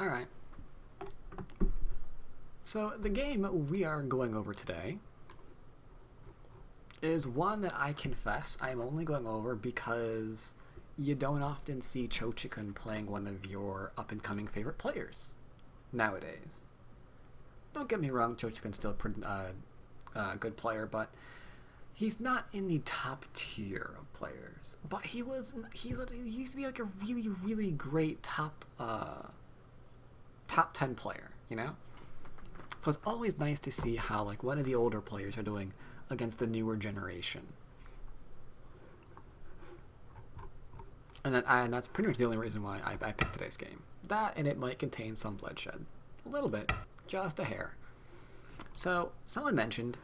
Alright. So the game we are going over today is one that I confess I'm only going over because you don't often see Cho Chikun playing one of your up-and-coming favorite players nowadays. Don't get me wrong, Cho Chikun's still a good player, but he's not in the top tier of players. But he used to be like a really, really great top 10 player, you know? So it's always nice to see how like one of the older players are doing against the newer generation. And that's pretty much the only reason why I picked today's game. That, and it might contain some bloodshed. A little bit. Just a hair. So, someone mentioned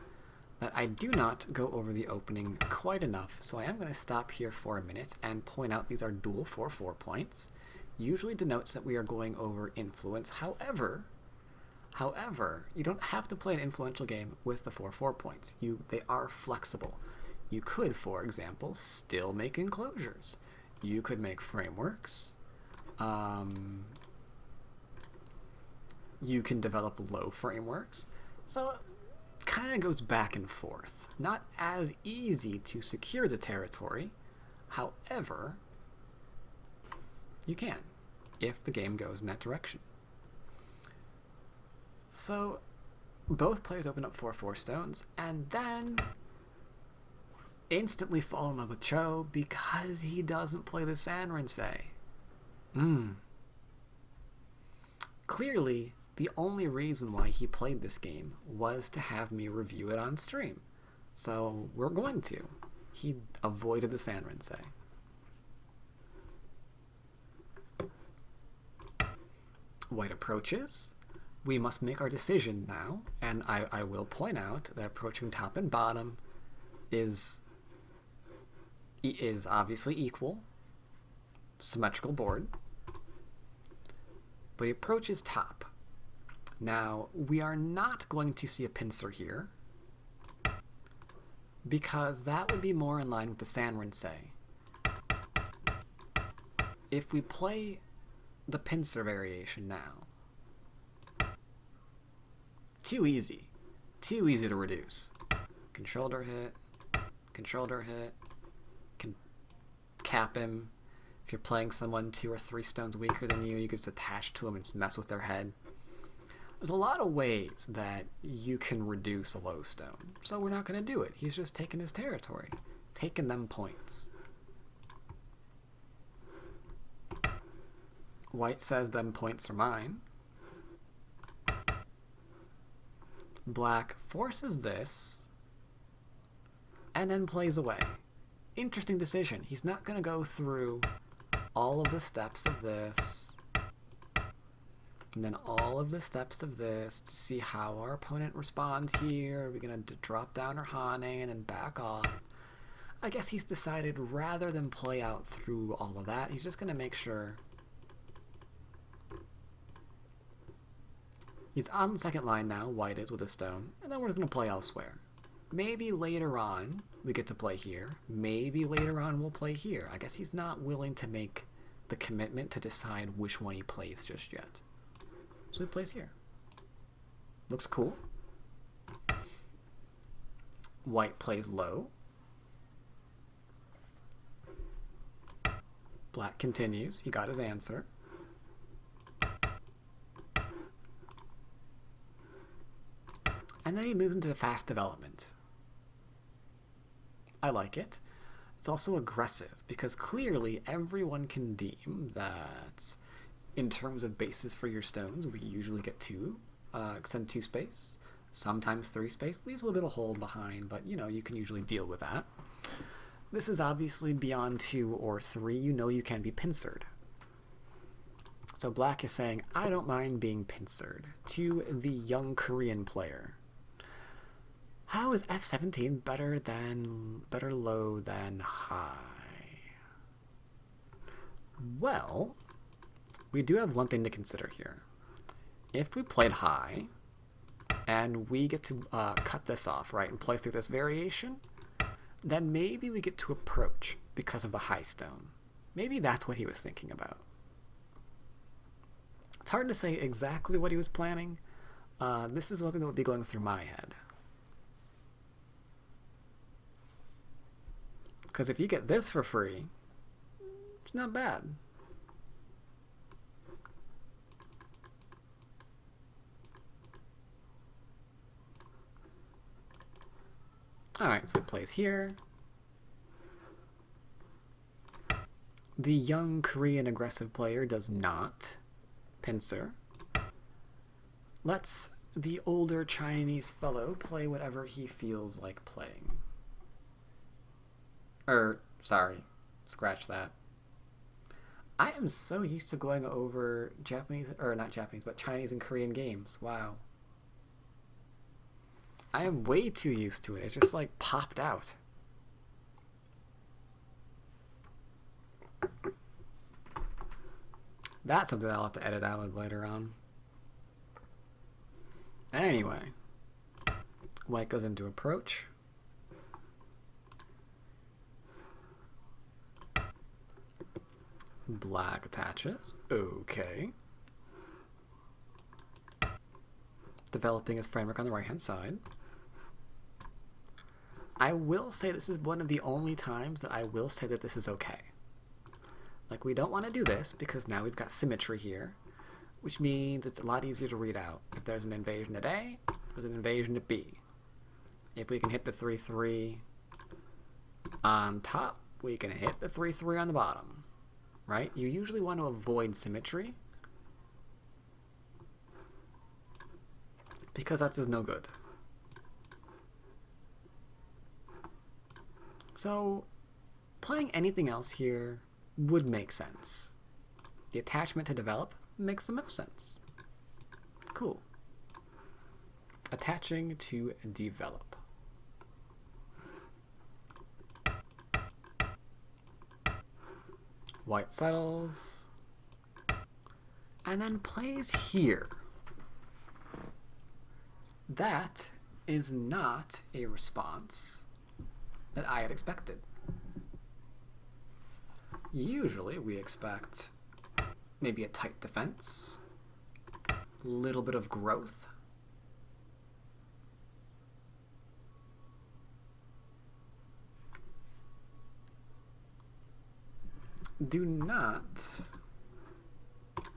that I do not go over the opening quite enough, so I am going to stop here for a minute and point out these are dual 4 points. Usually denotes that we are going over influence. However, you don't have to play an influential game with the 4 points. They are flexible. You could, for example, still make enclosures. You could make frameworks. You can develop low frameworks. So it kind of goes back and forth. Not as easy to secure the territory. However, you can, if the game goes in that direction. So both players open up 4 stones, and then instantly fall in love with Cho because he doesn't play the Sanrinsei. Clearly, the only reason why he played this game was to have me review it on stream. So we're going to. He avoided the Sanrinsei. White approaches. We must make our decision now, and I will point out that approaching top and bottom is obviously equal, symmetrical board, but he approaches top. Now, we are not going to see a pincer here, because that would be more in line with the Sanrinsei. If we play the pincer variation now, too easy to reduce. Can shoulder hit, can cap him. If you're playing someone 2 or 3 stones weaker than you, you can just attach to them and just mess with their head. There's a lot of ways that you can reduce a low stone, so we're not going to do it. He's just taking his territory, taking them points. White says them points are mine. Black forces this and then plays away. Interesting decision. He's not going to go through all of the steps of this and then all of the steps of this to see how our opponent responds here. Are we going to drop down our Hane and then back off? I guess he's decided rather than play out through all of that, he's just going to make sure he's on the second line now, White is with a stone, and then we're going to play elsewhere. Maybe later on we get to play here. Maybe later on we'll play here. I guess he's not willing to make the commitment to decide which one he plays just yet. So he plays here. Looks cool. White plays low. Black continues. He got his answer. And then he moves into fast development. I like it. It's also aggressive, because clearly everyone can deem that in terms of bases for your stones, we usually get 2, extend 2 space, sometimes 3 space, leaves a little bit of hole behind, but you know, you can usually deal with that. This is obviously beyond 2 or 3, you know you can be pincered. So Black is saying, I don't mind being pincered, to the young Korean player. How is F17 better low than high? Well, we do have one thing to consider here. If we played high, and we get to cut this off, right, and play through this variation, then maybe we get to approach because of the high stone. Maybe that's what he was thinking about. It's hard to say exactly what he was planning. This is something that would be going through my head. Because if you get this for free, it's not bad. Alright, so it plays here. The young Korean aggressive player does not pincer. Lets the older Chinese fellow play whatever he feels like playing. Sorry, scratch that. I am so used to going over Japanese, or not Japanese, but Chinese and Korean games. Wow. I am way too used to it. It's just like popped out. That's something I'll have to edit out later on. Anyway, white goes into approach. Black attaches. Okay. Developing his framework on the right-hand side. I will say this is one of the only times that I will say that this is okay. Like, we don't want to do this because now we've got symmetry here, which means it's a lot easier to read out. If there's an invasion at A, there's an invasion at B. If we can hit the 3-3 on top, we can hit the 3-3 on the bottom. Right? You usually want to avoid symmetry because that is no good. So playing anything else here would make sense. The attachment to develop makes the most sense. Cool. Attaching to develop. White settles, and then plays here. That is not a response that I had expected. Usually we expect maybe a tight defense, a little bit of growth.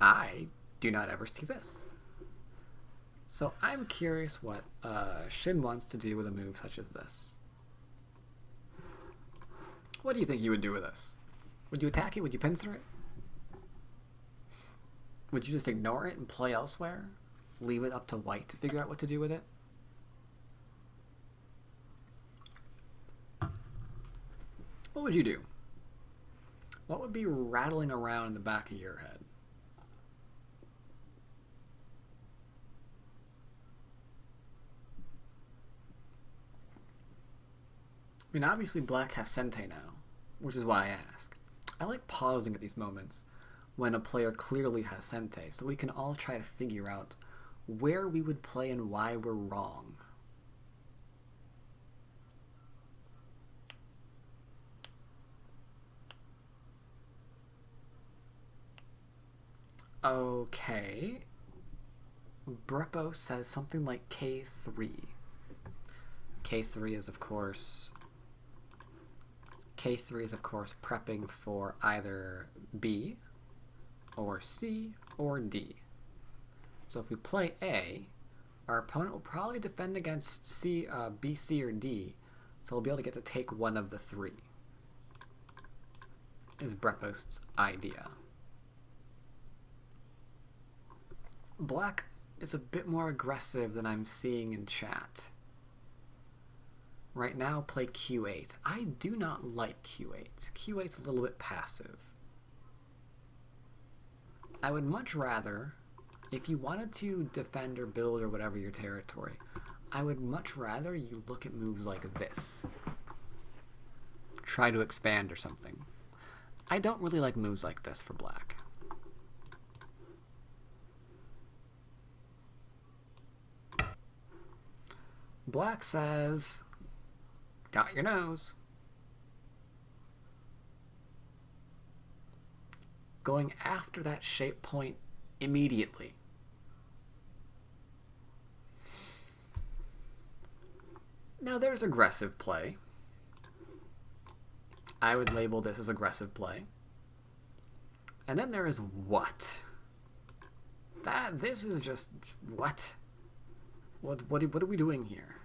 I do not ever see this. So I'm curious what Shin wants to do with a move such as this. What do you think you would do with this? Would you attack it? Would you pincer it? Would you just ignore it and play elsewhere? Leave it up to white to figure out what to do with it? What would you do? What would be rattling around in the back of your head? I mean, obviously black has Sente now, which is why I ask. I like pausing at these moments when a player clearly has Sente, so we can all try to figure out where we would play and why we're wrong. Okay. Brepo says something like K3. K3 is of course prepping for either B or C or D. So if we play A, our opponent will probably defend against B, C, or D, so we'll be able to get to take one of the three, is Brepost's idea. Black is a bit more aggressive than I'm seeing in chat. Right now, play Q8. I do not like Q8. Q8's a little bit passive. I would much rather, if you wanted to defend or build or whatever your territory, I would much rather you look at moves like this. Try to expand or something. I don't really like moves like this for black. Black says, got your nose. Going after that shape point immediately. Now there's aggressive play. I would label this as aggressive play. And then there is what? This is just what? What are we doing here?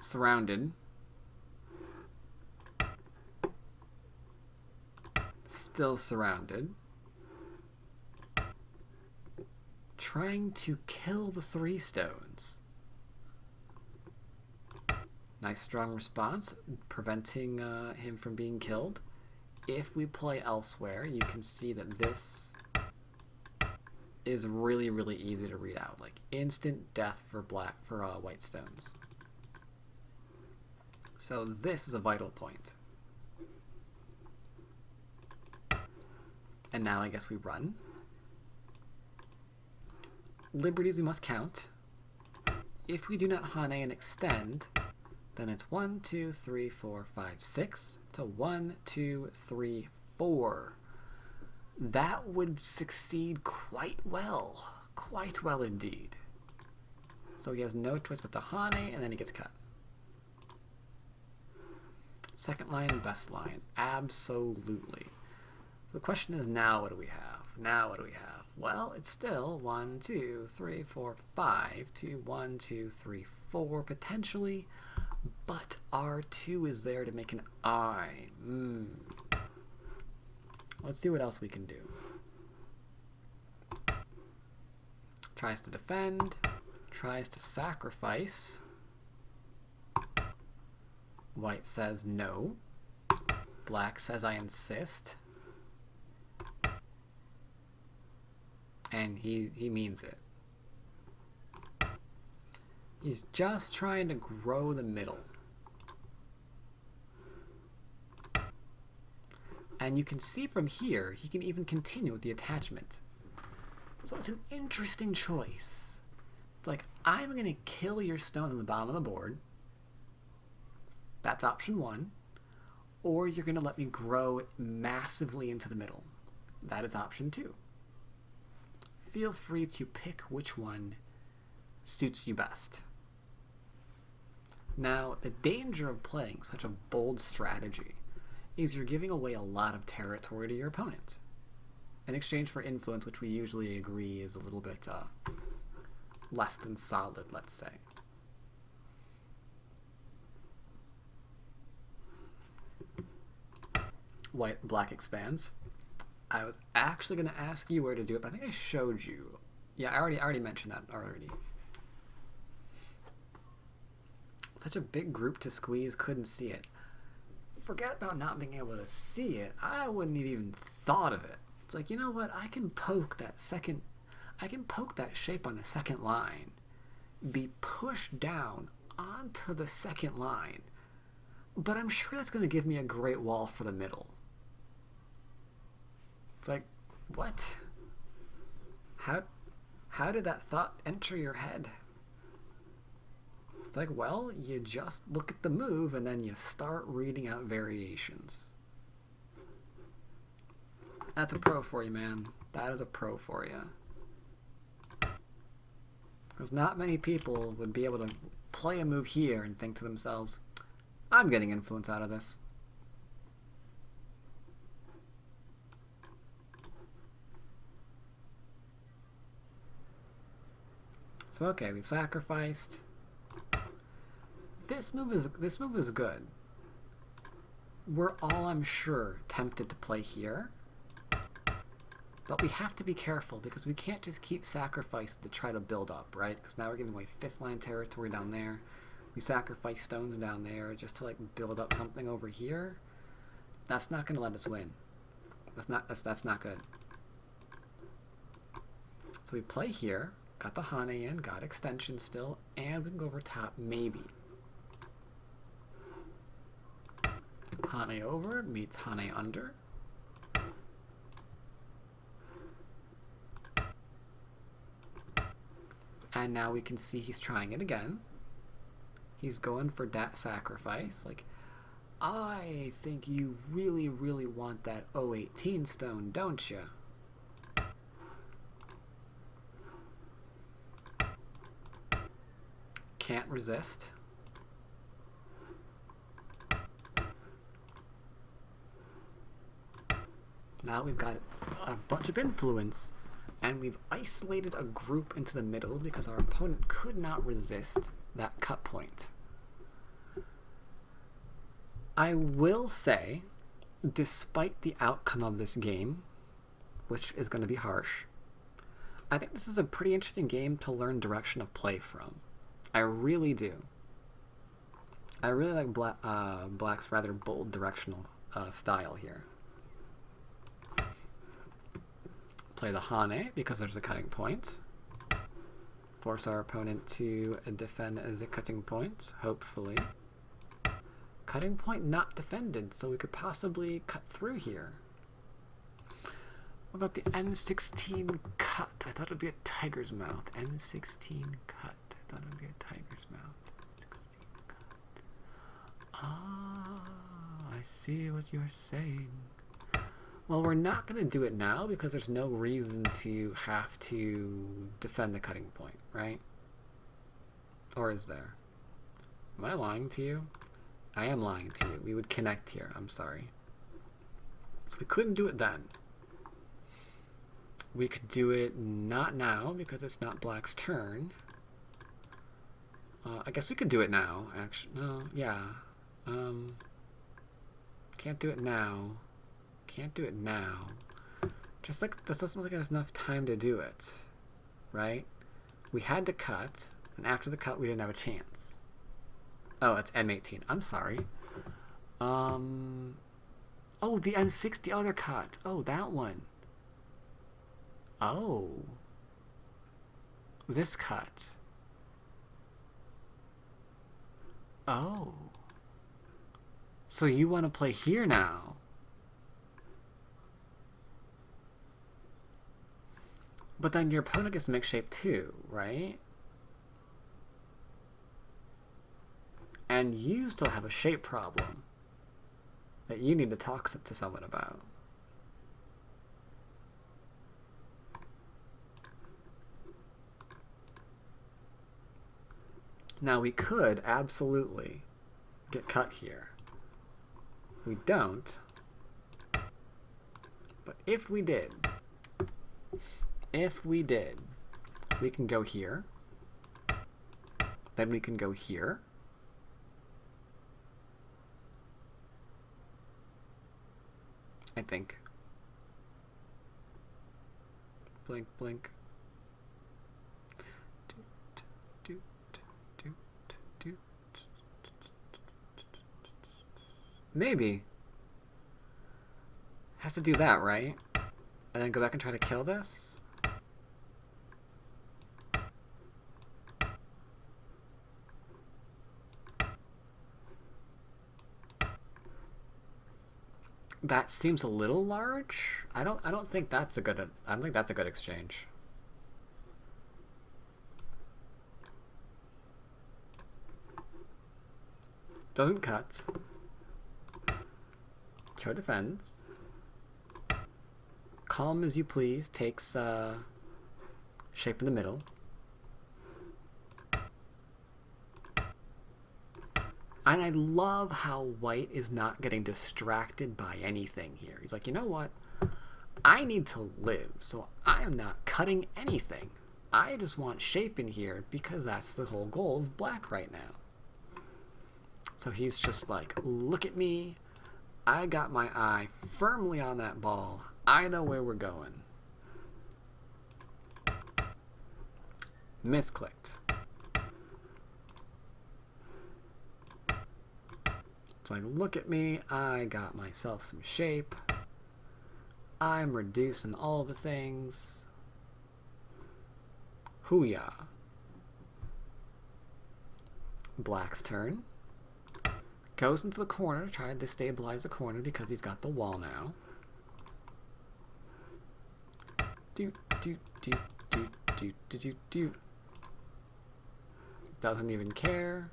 Surrounded. Still surrounded. Trying to kill the 3 stones. Nice strong response, preventing him from being killed. If we play elsewhere, you can see that this is really, really easy to read out. Like instant death for white stones. So this is a vital point. And now I guess we run. Liberties we must count. If we do not hane and extend, then it's 1, 2, 3, 4, 5, 6 to 1, 2, 3, 4. That would succeed quite well indeed. So he has no choice but to hane, and then he gets cut. Second line, best line, absolutely. So the question is, now what do we have? Well, it's still 1, 2, 3, 4, 5 to 1, 2, 3, 4 potentially, but R2 is there to make an I. Let's see what else we can do. Tries to defend, tries to sacrifice. White says no. Black says I insist. And he means it. He's just trying to grow the middle. And you can see from here, he can even continue with the attachment. So it's an interesting choice. It's like, I'm going to kill your stones on the bottom of the board. That's option 1. Or you're going to let me grow massively into the middle. That is option 2. Feel free to pick which one suits you best. Now, the danger of playing such a bold strategy is you're giving away a lot of territory to your opponent in exchange for influence, which we usually agree is a little bit less than solid, let's say. Black expands. I was actually going to ask you where to do it, but I think I showed you. Yeah, I already mentioned that already. Such a big group to squeeze, couldn't see it. Forget about not being able to see it. I wouldn't have even thought of it. It's like, you know what? I can poke that shape on the second line, be pushed down onto the second line, but I'm sure that's going to give me a great wall for the middle. It's like, what? How did that thought enter your head? It's like, well, you just look at the move and then you start reading out variations. That's a pro for you, man. That is a pro for you. Because not many people would be able to play a move here and think to themselves, I'm getting influence out of this. So okay, we've sacrificed. This move is good. We're all, I'm sure, tempted to play here. But we have to be careful because we can't just keep sacrifice to try to build up, right? Because now we're giving away 5th line territory down there. We sacrifice stones down there just to like build up something over here. That's not going to let us win. That's not good. So we play here. Got the hane in, got extension still, and we can go over top, maybe. Hane over meets hane under. And now we can see he's trying it again. He's going for that sacrifice. Like, I think you really, really want that 018 stone, don't you? Can't resist. Now we've got a bunch of influence, and we've isolated a group into the middle because our opponent could not resist that cut point. I will say, despite the outcome of this game, which is going to be harsh, I think this is a pretty interesting game to learn direction of play from. I really do. I really like Black's rather bold directional style here. Play the Hane because there's a cutting point. Force our opponent to defend as a cutting point, hopefully. Cutting point not defended, so we could possibly cut through here. What about the M16 cut? I thought it would be a tiger's mouth. M16 cut. I thought it would be a tiger's mouth. 16 cut. Ah, I see what you're saying. Well, we're not going to do it now because there's no reason to have to defend the cutting point, right? Or is there? Am I lying to you? I am lying to you. We would connect here. I'm sorry. So we couldn't do it then. We could do it not now because it's not Black's turn. I guess we could do it now, actually. No, yeah. Can't do it now. Can't do it now. Just like, this doesn't look like there's enough time to do it. Right? We had to cut, and after the cut we didn't have a chance. Oh, it's M18. I'm sorry. Oh, the M60 other cut. Oh, that one. Oh. This cut. Oh. So you want to play here now? But then your opponent gets mixed shape too, right? And you still have a shape problem that you need to talk to someone about. Now we could absolutely get cut here. We don't. But if we did, we can go here. Then we can go here. I think. Blink, blink. Maybe. Have to do that, right? And then go back and try to kill this? That seems a little large. I don't think that's a good exchange. Doesn't cut. Cho defends. Calm as you please takes shape in the middle. And I love how White is not getting distracted by anything here. He's like, you know what? I need to live, so I am not cutting anything. I just want shape in here because that's the whole goal of Black right now. So he's just like, look at me. I got my eye firmly on that ball. I know where we're going. Misclicked. It's like, look at me. I got myself some shape. I'm reducing all the things. Hooyah. Black's turn. Goes into the corner, trying to destabilize the corner because he's got the wall now. Doesn't even care.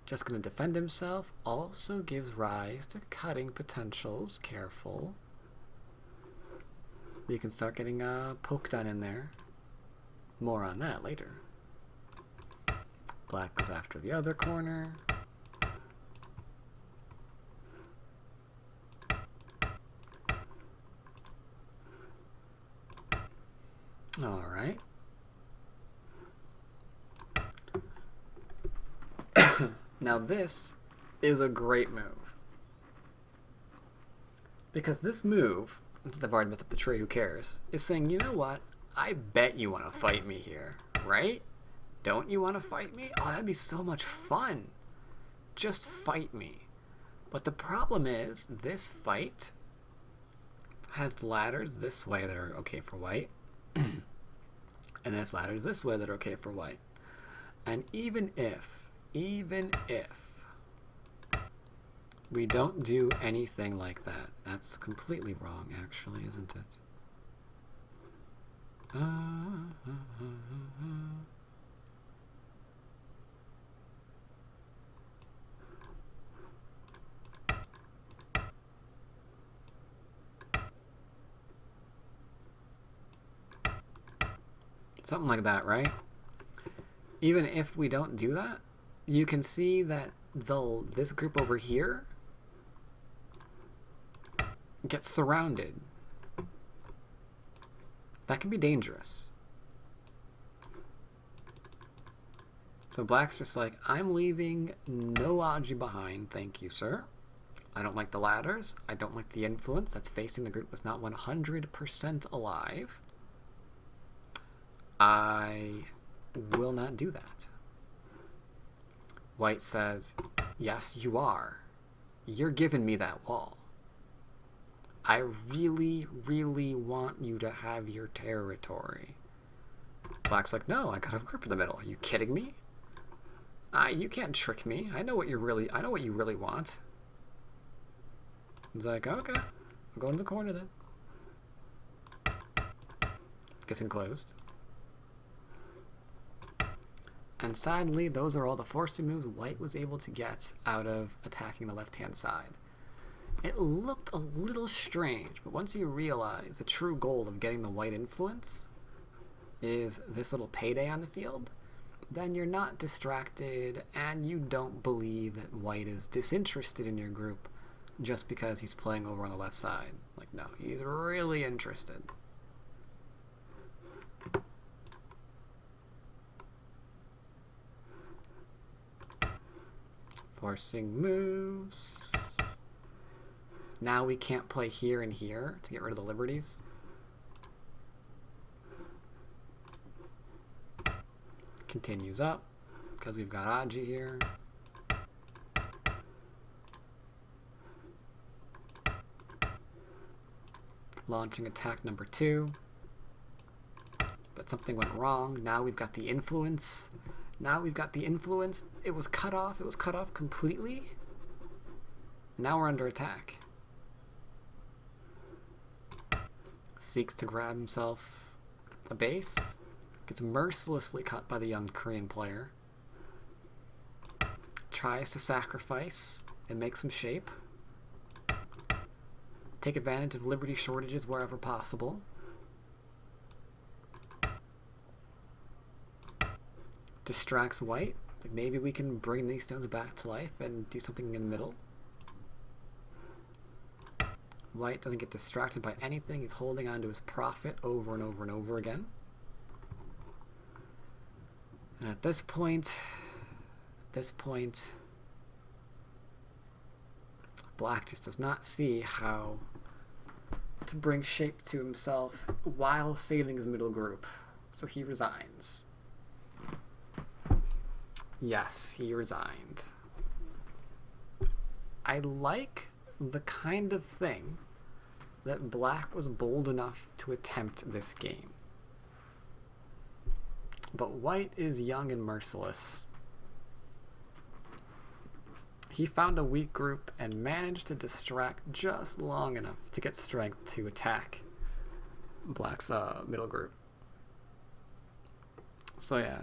Just going to defend himself. Also gives rise to cutting potentials. Careful. You can start getting poke done in there. More on that later. Black goes after the other corner. All right. Now this is a great move. Because this move, since I've already messed up the tree, who cares, is saying, you know what? I bet you want to fight me here, right? Don't you want to fight me? Oh, that'd be so much fun. Just fight me. But the problem is, this fight has ladders this way that are okay for white. And there's ladders this way that are okay for white. And even if we don't do anything like that, that's completely wrong, actually, isn't it? Something like that, right? Even if we don't do that, you can see that this group over here gets surrounded. That can be dangerous. So black's just like, I'm leaving no Aji behind, thank you, sir. I don't like the ladders. I don't like the influence that's facing the group that's not 100% alive. I will not do that. White says, yes, you are. You're giving me that wall. I really, really want you to have your territory. Black's like, no, I got a group in the middle. Are you kidding me? You can't trick me. I know what you really want. He's like, okay, I'm going to the corner then. Gets enclosed. And sadly, those are all the forcing moves White was able to get out of attacking the left-hand side. It looked a little strange, but once you realize the true goal of getting the white influence is this little payday on the field, then you're not distracted and you don't believe that White is disinterested in your group just because he's playing over on the left side. Like, no, he's really interested. Forcing moves. Now we can't play here and here to get rid of the liberties. Continues up because we've got Aji here. Launching attack number 2. But something went wrong. Now we've got the influence. It was cut off. It was cut off completely. Now we're under attack. Seeks to grab himself a base. Gets mercilessly cut by the young Korean player. Tries to sacrifice and make some shape. Take advantage of liberty shortages wherever possible. Distracts White. Like, maybe we can bring these stones back to life and do something in the middle. White doesn't get distracted by anything. He's holding on to his profit over and over and over again. And at this point, Black just does not see how to bring shape to himself while saving his middle group. So he resigns. Yes, he resigned. I like the kind of thing that Black was bold enough to attempt this game. But White is young and merciless. He found a weak group and managed to distract just long enough to get strength to attack Black's middle group. So yeah.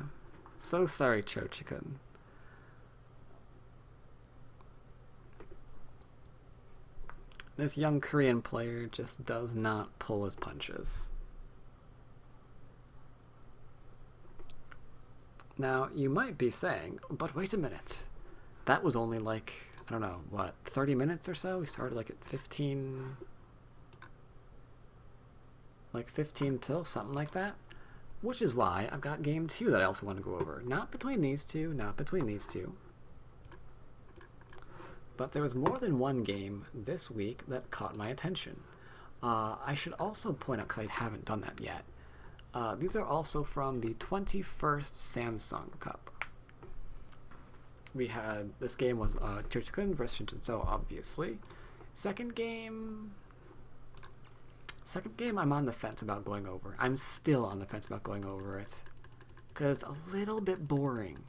So sorry, Cho Chikun. This young Korean player just does not pull his punches. Now, you might be saying, but wait a minute. That was only like, I don't know, what, 30 minutes or so? We started like at 15... like 15 till, something like that. Which is why I've got game 2 that I also want to go over. Not between these two, not between these two. But there was more than one game this week that caught my attention. I should also point out, because I haven't done that yet, these are also from the 21st Samsung Cup. We had, this game was Cho Chikun versus Shinjin-So, obviously. Second game, I'm on the fence about going over. I'm still on the fence about going over it. Because it's a little bit boring.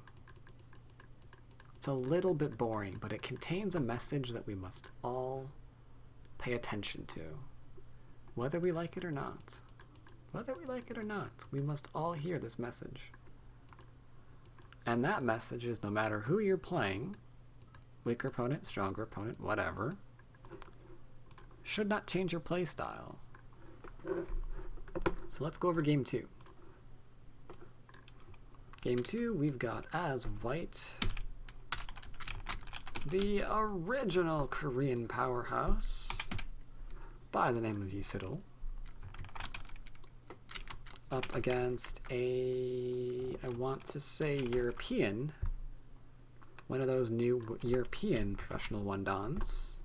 It's a little bit boring, but it contains a message that we must all pay attention to. Whether we like it or not. Whether we like it or not, we must all hear this message. And that message is no matter who you're playing, weaker opponent, stronger opponent, whatever, should not change your play style. So let's go over game 2. Game 2, we've got as white the original Korean powerhouse by the name of Lee Sedol up against a, I want to say European, one of those new European professional wondons.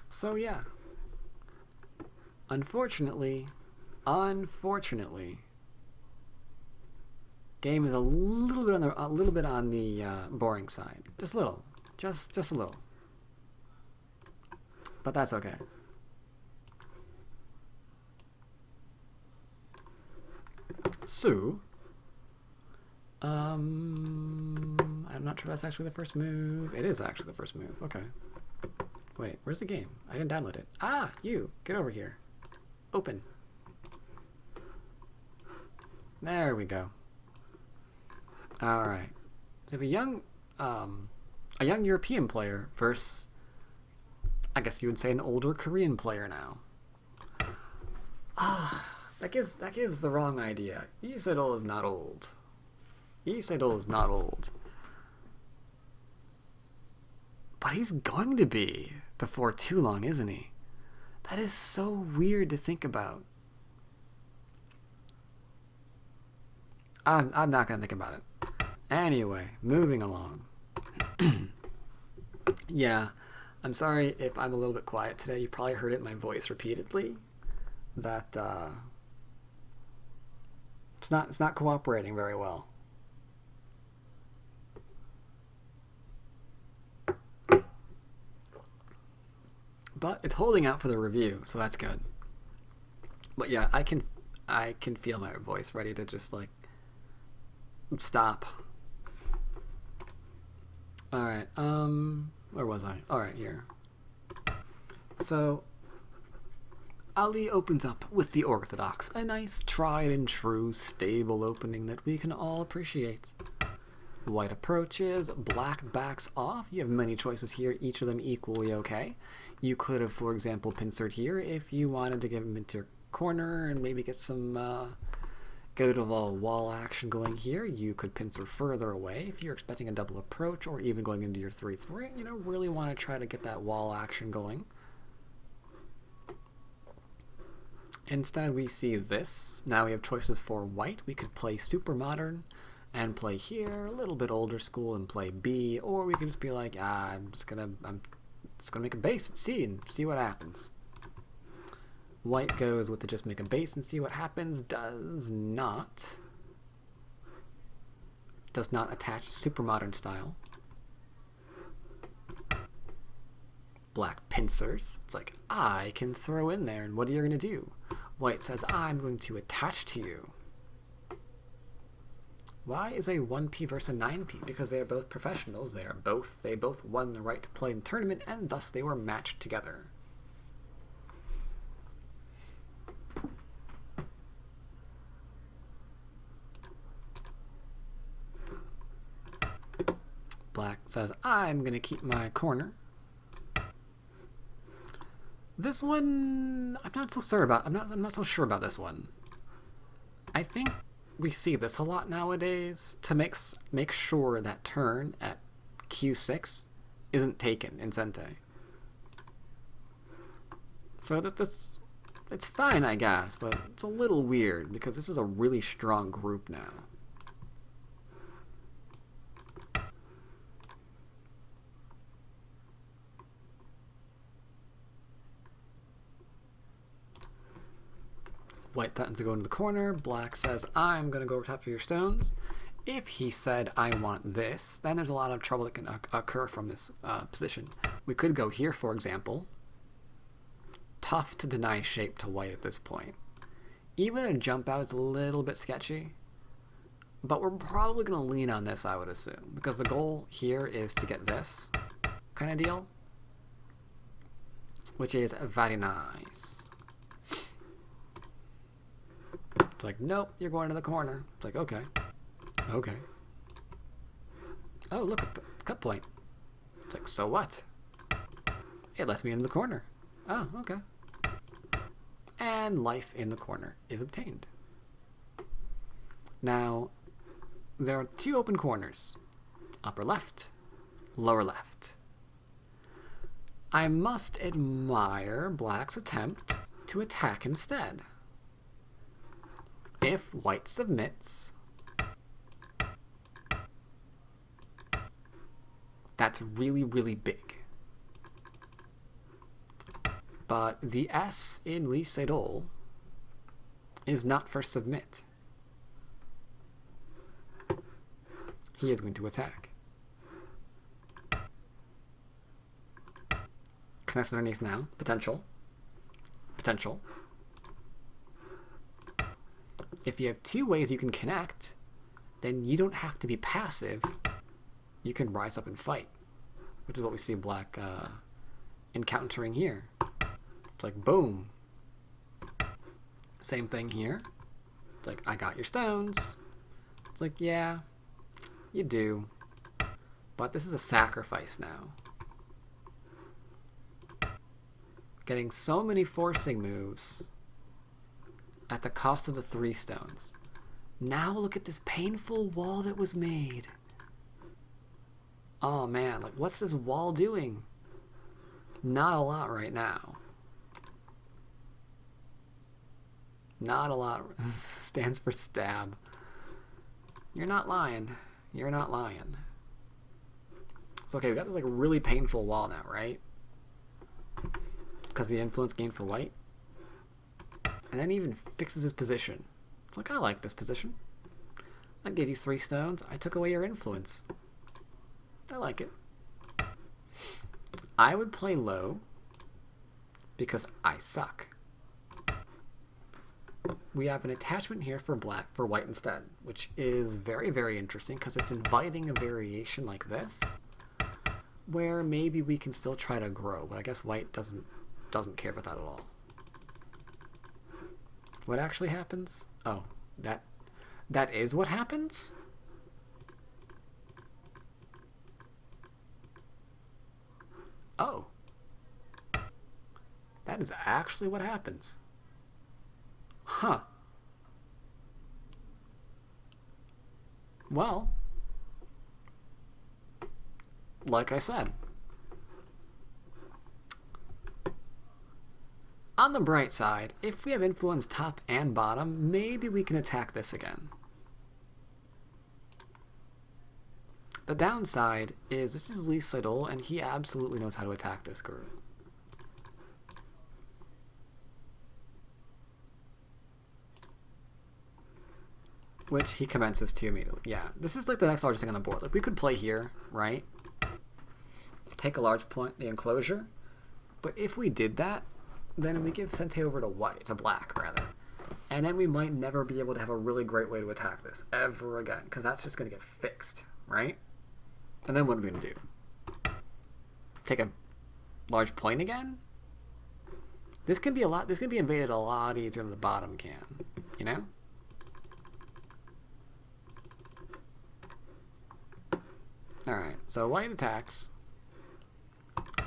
So yeah, unfortunately, game is a little bit on the boring side, just a little, just a little, but that's okay. So, I'm not sure that's actually the first move. It is actually the first move. Okay. Wait, where's the game? I didn't download it. Ah, you! Get over here. Open. There we go. Alright. So we have a young European player versus, I guess you would say, an older Korean player now. That gives the wrong idea. Lee Sedol is not old. Lee Sedol is not old. But he's going to be before too long, isn't he? That is so weird to think about. I'm not going to think about it. Anyway, moving along. Yeah, I'm sorry if I'm a little bit quiet today. You probably heard it in my voice repeatedly. That it's not cooperating very well. But it's holding out for the review, so that's good. But yeah, I can feel my voice ready to just like stop. Alright, where was I? Alright, here. So Ali opens up with the orthodox, a nice tried and true stable opening that we can all appreciate. White approaches, black backs off. You have many choices here, each of them equally okay. You could have, for example, pincered here if you wanted to get him into your corner and maybe get some get a bit of a wall action going here. You could pincer further away if you're expecting a double approach or even going into your 3-3. You know, really want to try to get that wall action going. Instead, we see this. Now we have choices for white. We could play super modern and play here, a little bit older school and play B, or we could just be like, I'm just gonna make a base and see what happens. White goes with the just make a base and see what happens. Does not attach super modern style. Black pincers. It's like, I can throw in there, and what are you gonna do? White says, I'm going to attach to you. Why is a 1P versus a 9P? Because they are both professionals. They both won the right to play in the tournament, and thus they were matched together. says, I'm going to keep my corner. This one, I'm not so sure about. I'm not so sure about this one. I think we see this a lot nowadays to make sure that turn at Q6 isn't taken in Sente. So this it's fine, I guess, but it's a little weird because this is a really strong group now. White threatens to go into the corner. Black says, I'm going to go over top of your stones. If he said, I want this, then there's a lot of trouble that can occur from this position. We could go here, for example. Tough to deny shape to white at this point. Even a jump out is a little bit sketchy. But we're probably going to lean on this, I would assume. Because the goal here is to get this kind of deal. Which is very nice. It's like, nope, you're going to the corner. It's like, okay. Okay. Oh, look, a cut point. It's like, so what? It lets me in the corner. Oh, okay. And life in the corner is obtained. Now, there are two open corners. Upper left, lower left. I must admire Black's attempt to attack instead. If white submits, that's really, really big. But the S in Lee Sedol is not for submit. He is going to attack. Connects underneath now. Potential. Potential. If you have two ways you can connect, then you don't have to be passive. You can rise up and fight, which is what we see Black encountering here. It's like, boom. Same thing here. It's like, I got your stones. It's like, yeah, you do. But this is a sacrifice now. Getting so many forcing moves at the cost of the 3 stones. Now look at this painful wall that was made. Oh man, like what's this wall doing? Not a lot right now. Not a lot. Stands for stab. You're not lying. You're not lying. So okay, we got this like really painful wall now, right? Because the influence gained for white. And then he even fixes his position. It's like, I like this position. I gave you 3 stones. I took away your influence. I like it. I would play low because I suck. We have an attachment here for black for white instead, which is very, very interesting because it's inviting a variation like this where maybe we can still try to grow, but I guess white doesn't care about that at all. What actually happens? Oh, that is what happens? Oh. That is actually what happens. Huh. Well, like I said, on the bright side, if we have influence top and bottom, maybe we can attack this again. The downside is this is Lee Sedol, and he absolutely knows how to attack this group. Which he commences to immediately. Yeah, this is like the next largest thing on the board. Like we could play here, right? Take a large point, the enclosure. But if we did that, then we give Sente over to white, to black rather. And then we might never be able to have a really great way to attack this ever again, because that's just going to get fixed, right? And then what are we going to do? Take a large point again? This can be invaded a lot easier than the bottom can, you know? Alright, so white attacks.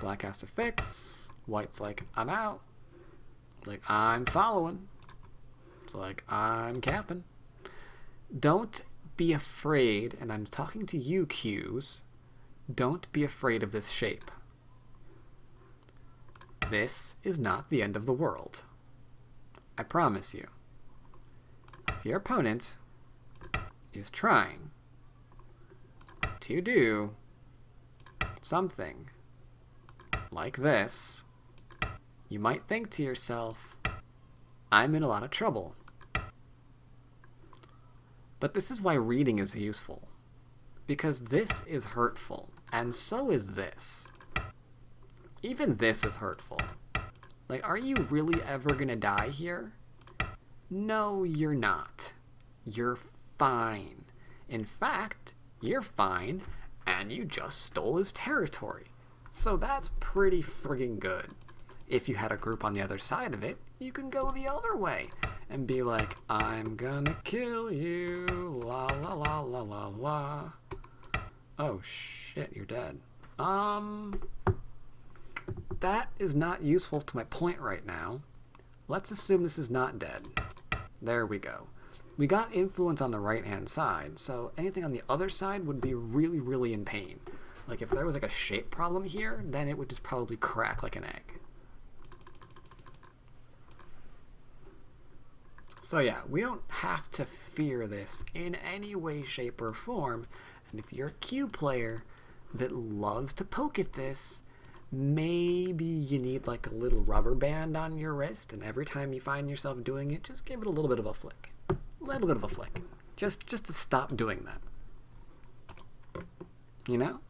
Black has to fix. White's like, I'm out. Like, I'm following. It's like, I'm capping. Don't be afraid, and I'm talking to you, Qs. Don't be afraid of this shape. This is not the end of the world. I promise you. If your opponent is trying to do something like this, you might think to yourself, I'm in a lot of trouble. But this is why reading is useful. Because this is hurtful, and so is this. Even this is hurtful. Like, are you really ever gonna die here? No, you're not. You're fine. In fact, you're fine, and you just stole his territory. So that's pretty friggin' good. If you had a group on the other side of it, you can go the other way and be like, I'm gonna kill you, la la la la la la. Oh shit, you're dead. That is not useful to my point right now. Let's assume this is not dead. There we go. We got influence on the right-hand side, so anything on the other side would be really, really in pain. Like, if there was like a shape problem here, then it would just probably crack like an egg. So yeah, we don't have to fear this in any way, shape, or form. And if you're a Q player that loves to poke at this, maybe you need like a little rubber band on your wrist, and every time you find yourself doing it, just give it a little bit of a flick. A little bit of a flick. Just to stop doing that. You know?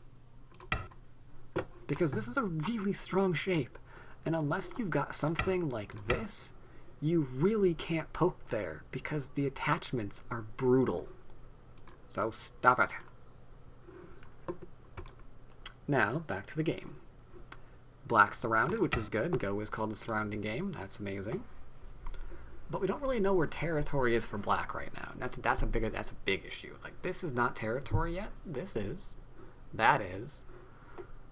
Because this is a really strong shape. And unless you've got something like this, you really can't poke there because the attachments are brutal. So stop it. Now, back to the game. Black's surrounded, which is good. Go is called the surrounding game. That's amazing. But we don't really know where territory is for black right now. That's a big issue. Like, this is not territory yet. This is. That is.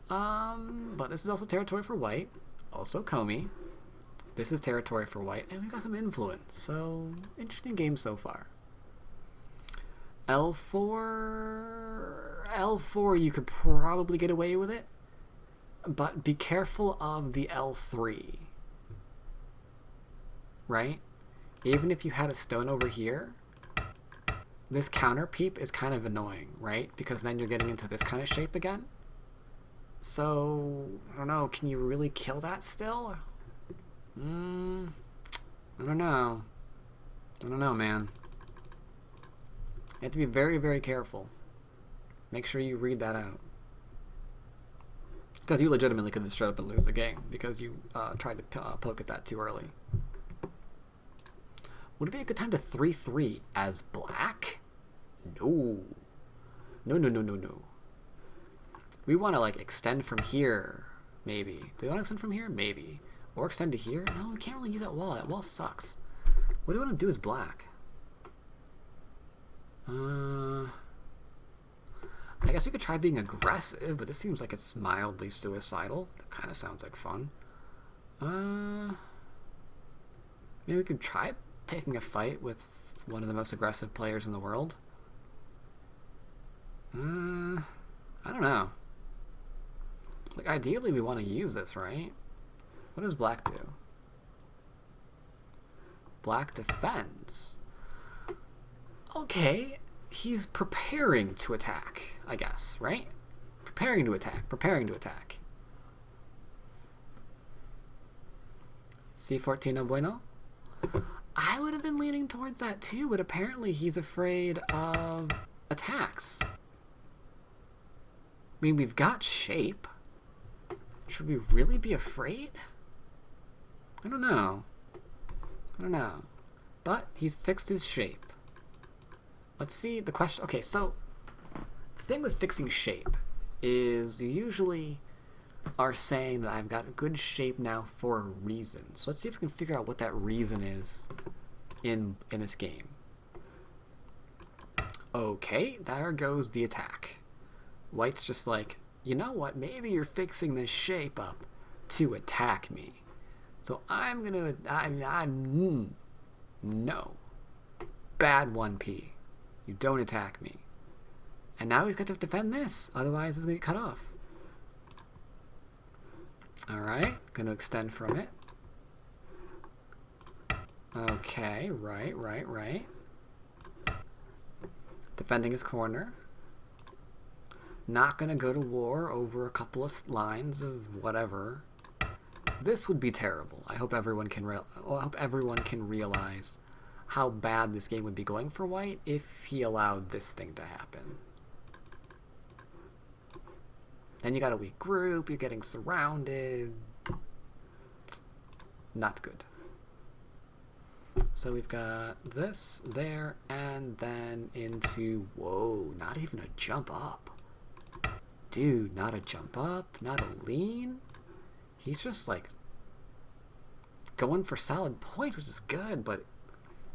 But this is also territory for white. Also Comey. This is territory for white, and we've got some influence. So, interesting game so far. L4, you could probably get away with it, but be careful of the L3, right? Even if you had a stone over here, this counter peep is kind of annoying, right? Because then you're getting into this kind of shape again. So, I don't know, can you really kill that still? I don't know. I don't know, man. You have to be very, very careful. Make sure you read that out. Because you legitimately could just straight up and lose the game because you tried to poke at that too early. Would it be a good time to 3-3 as black? No. No, no, no, no, no. We want to, like, extend from here, maybe. Do we want to extend from here? Maybe. Or extend to here? No, we can't really use that wall. That wall sucks. What do we want to do as black? I guess we could try being aggressive, but this seems like it's mildly suicidal. That kind of sounds like fun. Maybe we could try picking a fight with one of the most aggressive players in the world. I don't know. Like, ideally we want to use this, right? What does black do? Black defends. Okay, he's preparing to attack, I guess, right? Preparing to attack, preparing to attack. C14 no bueno? I would have been leaning towards that too, but apparently he's afraid of attacks. I mean, we've got shape. Should we really be afraid? I don't know. I don't know. But he's fixed his shape. Let's see the question. Okay, so the thing with fixing shape is you usually are saying that I've got a good shape now for a reason. So let's see if we can figure out what that reason is in this game. Okay, there goes the attack. White's just like, you know what? Maybe you're fixing this shape up to attack me. So I'm no. Bad 1P. You don't attack me. And now he's got to defend this, otherwise it's going to get cut off. Alright, going to extend from it. Okay, right. Defending his corner. Not going to go to war over a couple of lines of whatever. This would be terrible. I hope everyone can realize how bad this game would be going for White if he allowed this thing to happen. Then you got a weak group, you're getting surrounded. Not good. So we've got this, there, and then into... Whoa, not even a jump up. Dude, not a jump up, not a lean. He's just like going for solid points, which is good, but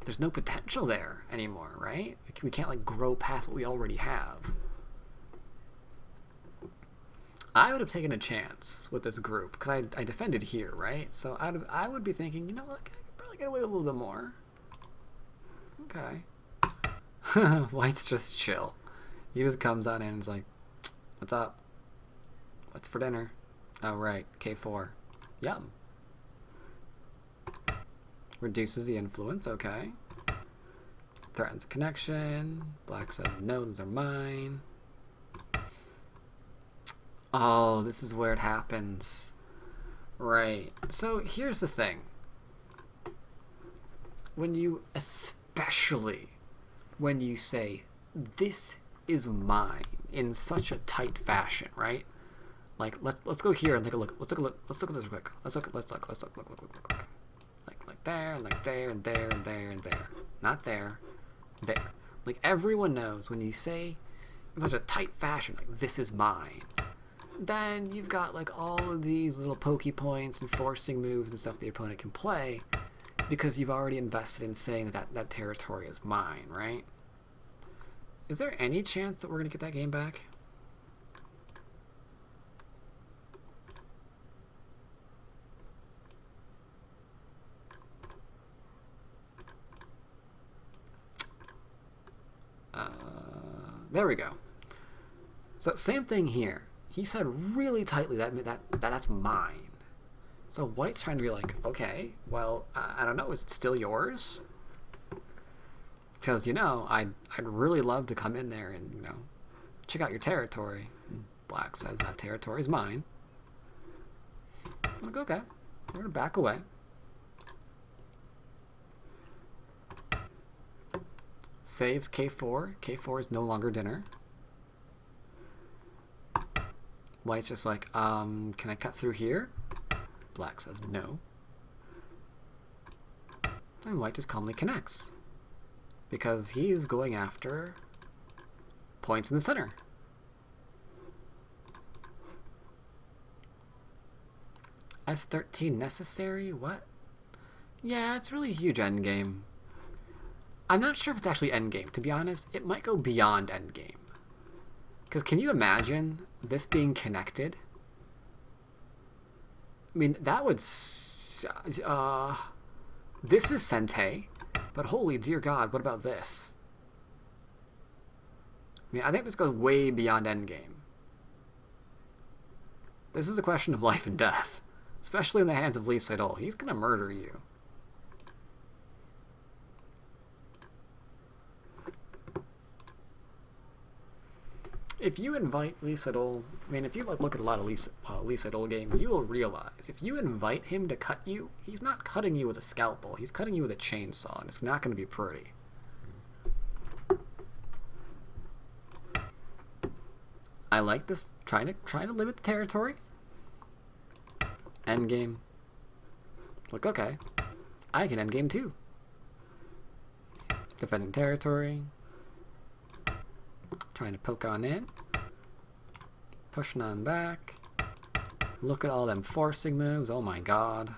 there's no potential there anymore, right? We can't like grow past what we already have. I would have taken a chance with this group because I defended here, right? So I would be thinking, you know what, I could probably get away with a little bit more. Okay. White's just chill. He just comes on in and is like, what's up? What's for dinner? Oh, right. K4. Yum. Reduces the influence. Okay. Threatens connection. Black says, no, those are mine. Oh, this is where it happens. Right. So here's the thing. Especially when you say, this is mine in such a tight fashion, right? Like, let's go here and take a look. Let's look at this real quick. Let's look. Like there, and like there, and there, and there, and there. Not there. There. Like, everyone knows when you say in such a tight fashion, like, this is mine, then you've got, like, all of these little pokey points and forcing moves and stuff the opponent can play because you've already invested in saying that territory is mine, right? Is there any chance that we're going to get that game back? There we go. So same thing here. He said really tightly that's mine. So White's trying to be like, okay, well, I don't know, is it still yours? Because, you know, I'd really love to come in there and, you know, check out your territory. And Black says that territory is mine. I'm like, okay, we're gonna back away. Saves K4. K4 is no longer dinner. White's just like, can I cut through here? Black says no. And White just calmly connects. Because he is going after points in the center. S13 necessary? What? Yeah, it's really a huge endgame. I'm not sure if it's actually endgame. To be honest, it might go beyond endgame. Because can you imagine this being connected? I mean, that would... this is Sentei, but holy dear God, what about this? I mean, I think this goes way beyond endgame. This is a question of life and death. Especially in the hands of Lee Sedol. He's going to murder you. If you invite Lee Sedol, I mean, if you look at a lot of Lee Sedol games, you will realize if you invite him to cut you, he's not cutting you with a scalpel. He's cutting you with a chainsaw, and it's not going to be pretty. I like this, trying to limit the territory. Endgame. Look, okay, I can endgame too. Defending territory. Trying to poke on in. Pushing on back. Look at all them forcing moves. Oh my God.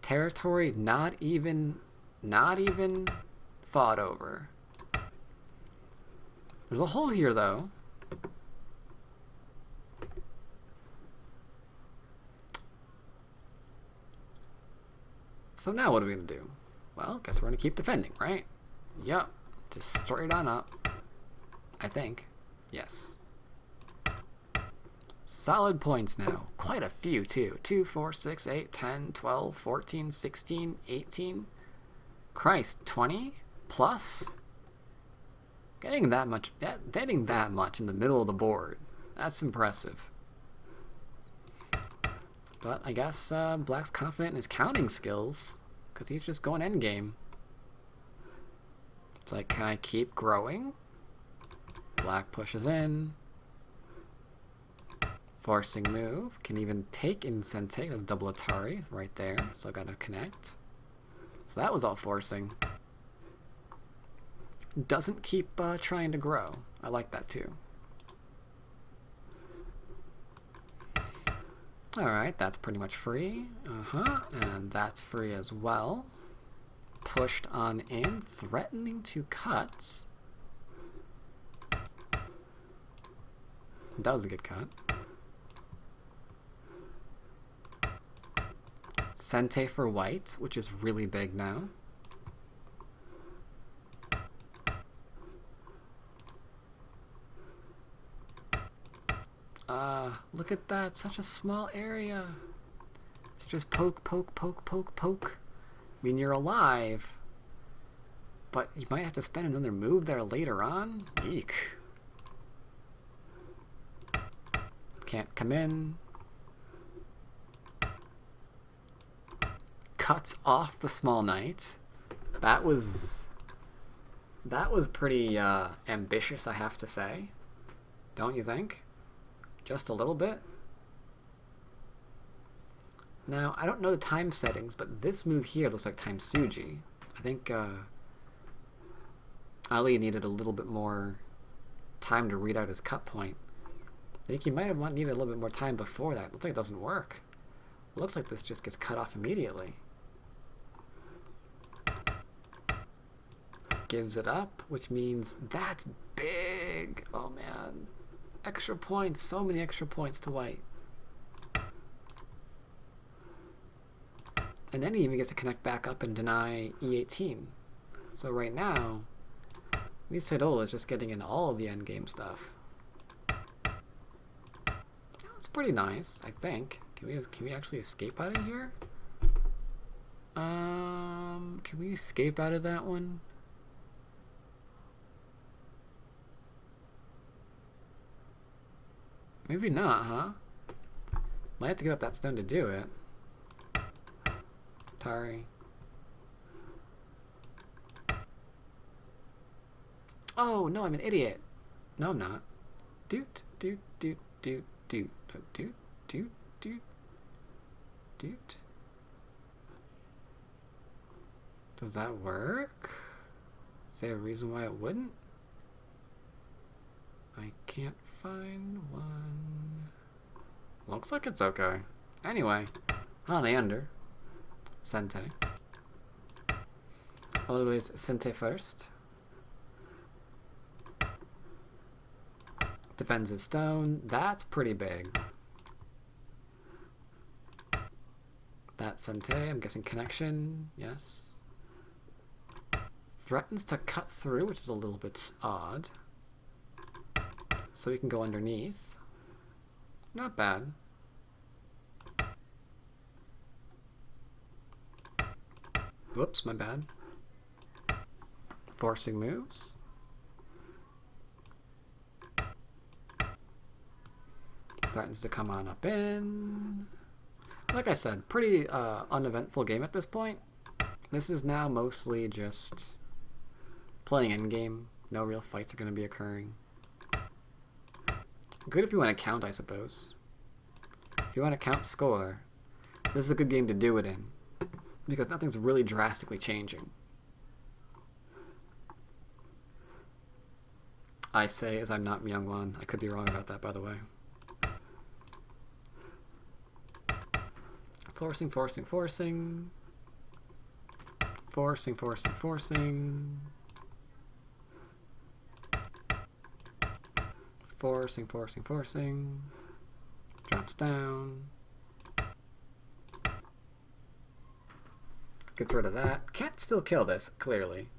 Territory not even fought over. There's a hole here, though. So now what are we going to do? Well, guess we're going to keep defending, right? Yup. Just straight on up. I think. Yes. Solid points now. Quite a few, too. 2, 4, 6, 8, 10, 12, 14, 16, 18. Christ, 20 plus? Getting that much in the middle of the board. That's impressive. But I guess Black's confident in his counting skills, because he's just going endgame. It's like, can I keep growing? Black pushes in. Forcing move. Can even take in Sente. That's double Atari right there. So I gotta connect. So that was all forcing. Doesn't keep trying to grow. I like that too. Alright, that's pretty much free. And that's free as well. Pushed on in, threatening to cut. Does get cut. Sente for white, which is really big now. Look at that, such a small area. It's just poke, poke, poke, poke, poke. I mean, you're alive, but you might have to spend another move there later on. Eek. Can't come in. Cuts off the small knight. That was pretty ambitious, I have to say. Don't you think? Just a little bit. Now, I don't know the time settings, but this move here looks like time Suji. I think Ali needed a little bit more time to read out his cut point. I think he might have needed a little bit more time before that. Looks like it doesn't work. It looks like this just gets cut off immediately. Gives it up, which means that's big. Oh man. Extra points, so many extra points to white. And then he even gets to connect back up and deny E18. So right now, Lee Sedol is just getting in all of the endgame stuff. It's pretty nice, I think. Can we actually escape out of here? Can we escape out of that one? Maybe not, huh? Might have to give up that stone to do it. Tari. Oh, no, I'm an idiot. No, I'm not. Doot, doot, doot, doot, doot, doot, doot, doot, doot. Does that work? Is there a reason why it wouldn't? I can't find one. Looks like it's okay. Anyway, Hanander. Sente. Always Sente first. Defends his stone. That's pretty big. That Sente, I'm guessing connection. Yes. Threatens to cut through, which is a little bit odd. So we can go underneath. Not bad. Whoops, my bad. Forcing moves. Threatens to come on up in. Like I said, pretty uneventful game at this point. This is now mostly just playing endgame. No real fights are going to be occurring. Good if you want to count, I suppose. If you want to count score, this is a good game to do it in, because nothing's really drastically changing. I say as I'm not Myungwon. I could be wrong about that, by the way. Forcing, forcing, forcing. Forcing, forcing, forcing. Forcing, forcing, forcing. Drops down. Gets rid of that. Can't still kill this, clearly.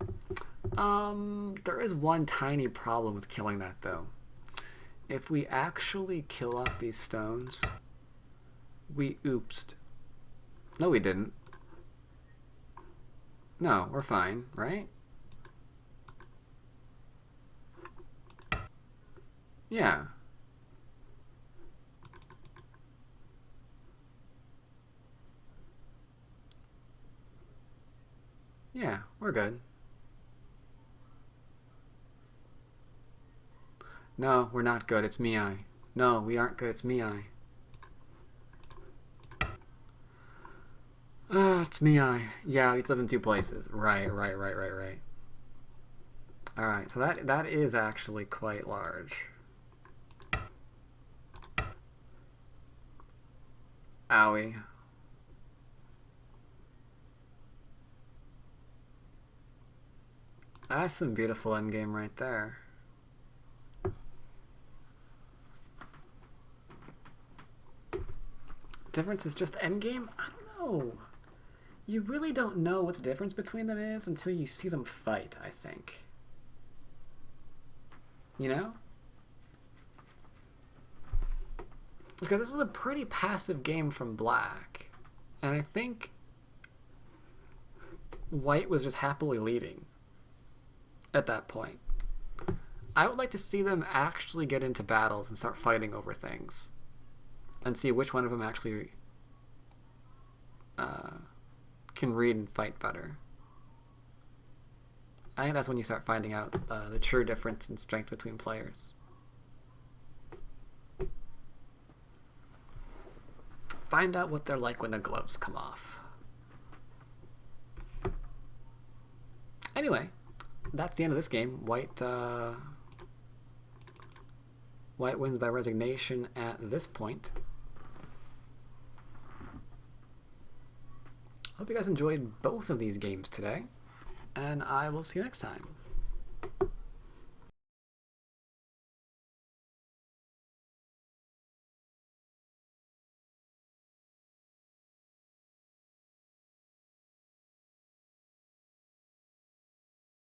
There is one tiny problem with killing that, though. If we actually kill off these stones, we oopsed. No, we didn't. No, we're fine, right? Yeah. Yeah, we're good. No, we're not good. It's me, I. No, we aren't good. It's me, I. It's me, I. Yeah, we live in two places. Right. Alright, so that is actually quite large. Owie. That's some beautiful endgame right there. Difference is just endgame? I don't know. You really don't know what the difference between them is until you see them fight, I think. You know? Because this was a pretty passive game from Black. And I think White was just happily leading at that point. I would like to see them actually get into battles and start fighting over things. And see which one of them actually can read and fight better. I think that's when you start finding out the true difference in strength between players. Find out what they're like when the gloves come off. Anyway, that's the end of this game. White wins by resignation at this point. Hope you guys enjoyed both of these games today, and I will see you next time.